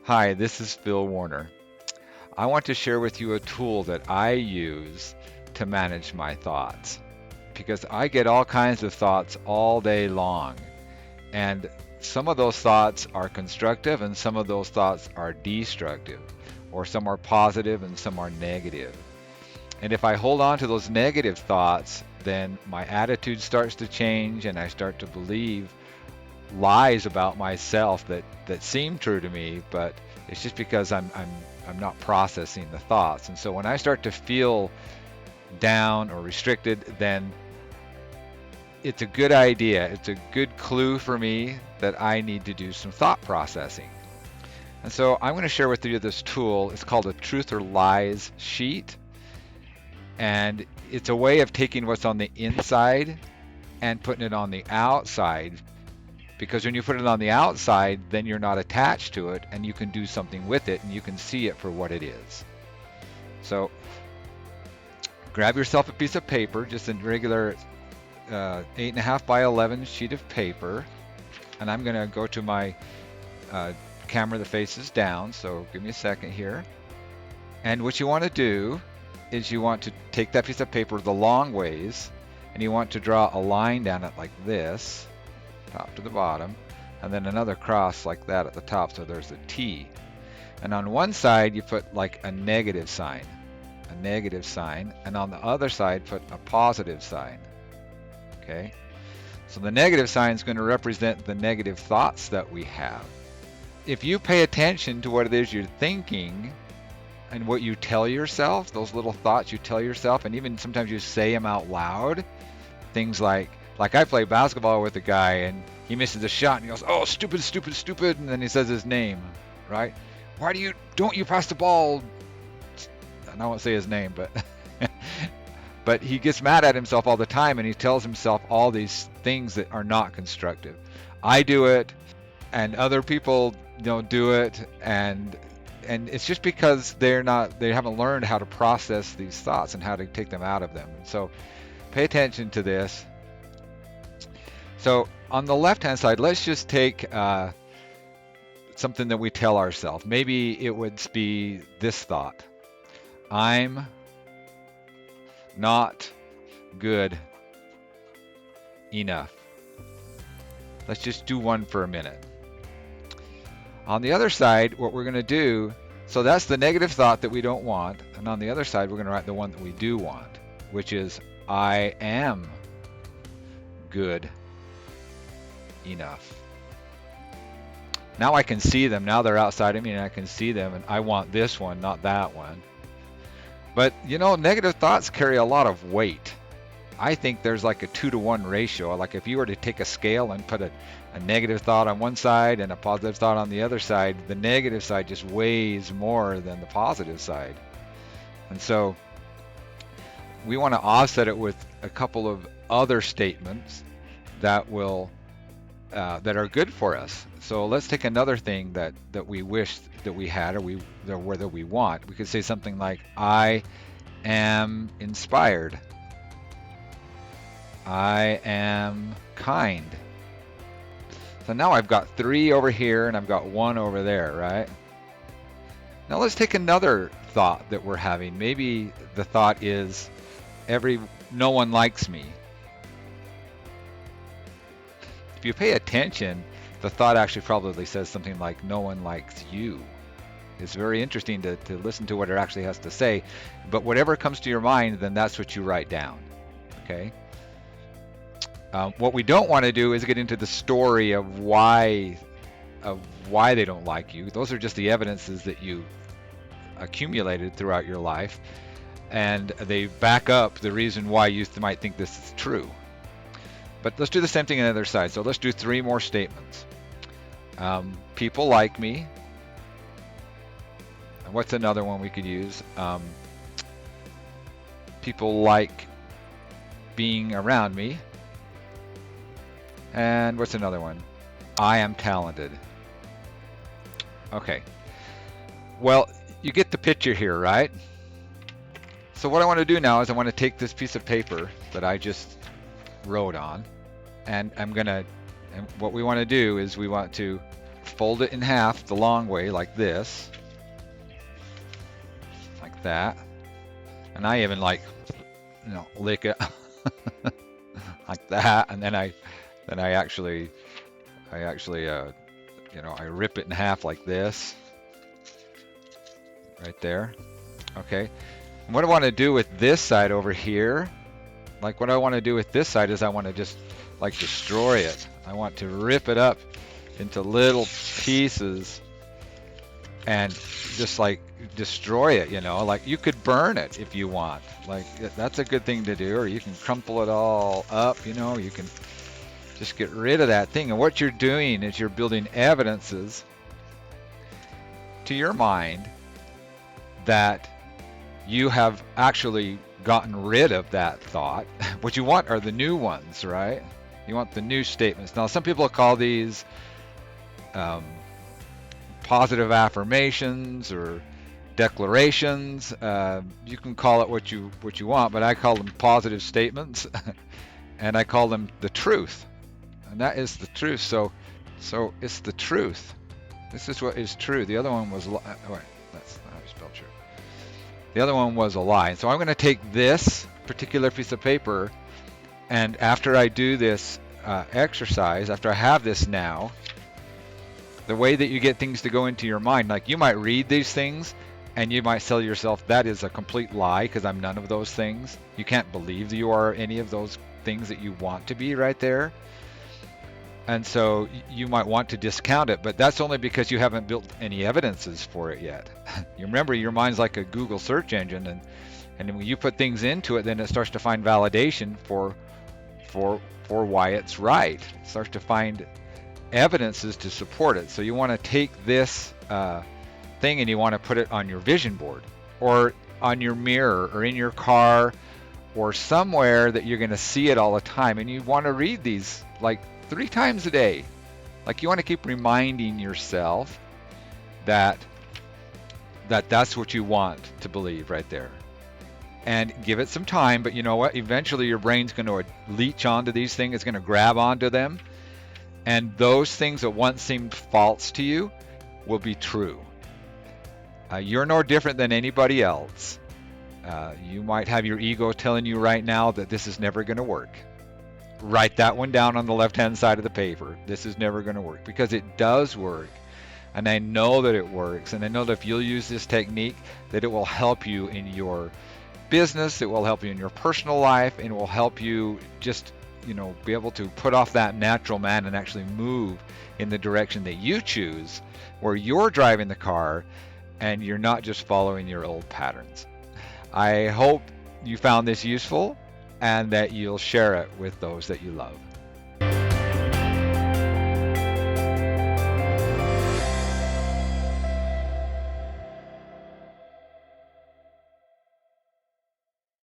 Hi, this is Phil Warner. I want to share with you a tool that I use to manage my thoughts because I get all kinds of thoughts all day long. And some of those thoughts are constructive and some of those thoughts are destructive, or some are positive and some are negative. And if I hold on to those negative thoughts, then my attitude starts to change and I start to believe lies about myself that seem true to me, but it's just because I'm not processing the thoughts. And so when I start to feel down or restricted, then it's a good idea. It's a good clue for me that I need to do some thought processing. And so I'm going to share with you this tool. It's called a truth or lies sheet. And it's a way of taking what's on the inside and putting it on the outside, because when you put it on the outside, then you're not attached to it and you can do something with it and you can see it for what it is. So grab yourself a piece of paper, just a regular 8.5 by 11 sheet of paper, and I'm going to go to my camera that faces down, so give me a second here. And what you want to do is you want to take that piece of paper the long ways and you want to draw a line down it like this, top to the bottom, and then another cross like that at the top, so there's a T. And on one side you put like a negative sign, and on the other side put a positive sign. Okay, so the negative sign is going to represent the negative thoughts that we have. If you pay attention to what it is you're thinking and what you tell yourself, those little thoughts you tell yourself, and even sometimes you say them out loud, things like I play basketball with a guy and he misses a shot and he goes, "Oh, stupid, stupid, stupid," and then he says his name, right? Why don't you pass the ball? And I won't say his name, but but he gets mad at himself all the time and he tells himself all these things that are not constructive. I do it, and other people don't do it, and it's just because they haven't learned how to process these thoughts and how to take them out of them. And so pay attention to this. So on the left hand side, let's just take something that we tell ourselves. Maybe it would be this thought: I'm not good enough. Let's just do one for a minute. On the other side, what we're going to do, so that's the negative thought that we don't want, and on the other side we're going to write the one that we do want, which is I am good enough. Now I can see them. Now they're outside of me and I can see them, and I want this one, not that one. But negative thoughts carry a lot of weight. I think there's like a 2-to-1 ratio. Like if you were to take a scale and put a negative thought on one side and a positive thought on the other side, the negative side just weighs more than the positive side. And so we want to offset it with a couple of other statements that are good for us. So let's take another thing that we wish that we had, or that we want. We could say something like, I am inspired. I am kind. So now I've got 3 over here and I've got 1 over there, right? Now let's take another thought that we're having. Maybe the thought is, no one likes me. If you pay attention, the thought actually probably says something like, no one likes you. It's very interesting to listen to what it actually has to say. But whatever comes to your mind, then that's what you write down. Okay? What we don't want to do is get into the story of why they don't like you. Those are just the evidences that you accumulated throughout your life, and they back up the reason why you might think this is true. But let's do the same thing on the other side. So let's do 3 more statements. People like me. And what's another one we could use? People like being around me. And what's another one? I am talented. Okay. Well, you get the picture here, right? So what I want to do now is I want to take this piece of paper that I just wrote on, and what we want to do is we want to fold it in half the long way like this, like that. And I even like, lick it like that. And then I actually, I rip it in half like this, right there. Okay. And what I want to do with this side over here, like what I want to do with this side is I want to just like destroy it. I want to rip it up into little pieces and just like destroy it, like you could burn it if you want. Like that's a good thing to do, or you can crumple it all up, you can just get rid of that thing. And what you're doing is you're building evidences to your mind that you have actually gotten rid of that thought. What you want are the new ones, right? You want the new statements. Now, some people call these positive affirmations or declarations. You can call it what you want, but I call them positive statements, and I call them the truth. And that is the truth. So it's the truth. This is what is true. The other one was wait, that's not how you spell true. The other one was a lie. So I'm going to take this particular piece of paper, and after I do this exercise, after I have this now, the way that you get things to go into your mind, like you might read these things and you might tell yourself that is a complete lie because I'm none of those things. You can't believe that you are any of those things that you want to be right there. And so you might want to discount it, but that's only because you haven't built any evidences for it yet. You remember, your mind's like a Google search engine, and when you put things into it, then it starts to find validation for why it's right. It starts to find evidences to support it. So you want to take this thing and you want to put it on your vision board, or on your mirror, or in your car, or somewhere that you're going to see it all the time. And you want to read these like 3 times a day. Like you want to keep reminding yourself that that's what you want to believe right there. And give it some time, but you know what? Eventually your brain's going to leech onto these things. It's going to grab onto them. And those things that once seemed false to you will be true. You're no different than anybody else. You might have your ego telling you right now that this is never going to work. Write that one down on the left-hand side of the paper. This is never going to work, because it does work. And I know that it works. And I know that if you'll use this technique, that it will help you in your business. It will help you in your personal life, and it will help you just, be able to put off that natural man and actually move in the direction that you choose, where you're driving the car and you're not just following your old patterns. I hope you found this useful and that you'll share it with those that you love.